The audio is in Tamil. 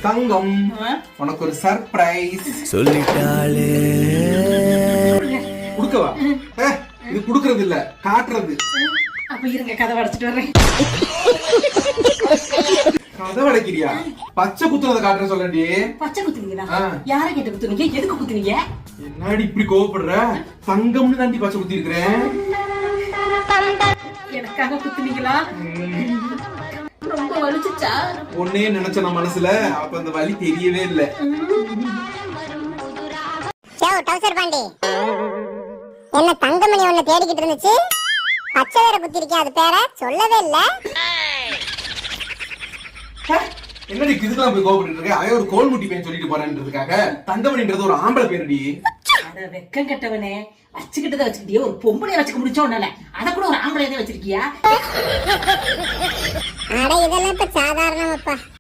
தங்கம், உனக்கு ஒரு சர்ப்ரைஸ் சொல்லிட்டாளே. குடுக்கவா? இது குடுக்கறது இல்ல, காட்டுறது. அப்ப இருங்க, கதவை அடைச்சிட்டு வர்றேன். கதவை அடைக்கிறியா? பச்சை குத்துறத காட்டுற சொல்லண்டி. பச்சை குத்துனீங்களா? யார கேட்டு குத்துனீங்க? எதுக்கு குத்துனீங்க? என்னடி இப்படி கோவப்படுற? தங்கம்னு தாண்டி பச்சை குத்தி இருக்கிறேன். எனக்காக குத்துனீங்களா? ரொம்ப வலிச்சுச்சா? ஒன்னே நினைச்ச நான் மனசுல, அப்ப அந்த வலி தெரியவே இல்ல. என்ன தங்கமணி ஒண்ணு தேடிக்கிட்டு இருந்துச்சு, பச்சை வேற குத்தி இருக்கேன், அது பேர சொல்லவே இல்ல. என்னடி இதுக்கெல்லாம் போய் கோவப்பட்டு இருக்க? அவன் ஒரு கோல் முட்டி பையன் சொல்லிட்டு போறேன்றதுக்காக. தங்கமணின்றது ஒரு ஆம்பளை பேருடி. அத வெக்கம் கெட்டவனே, வச்சுக்கிட்டத வச்சுக்கிட்டியே, ஒரு பொம்பளைய வச்சுக்க முடிச்சோன்னால அத கூட ஒரு ஆம்பளையதே வச்சிருக்கியா? அட இதெல்லாம் இப்ப சாதாரணமாப்பா.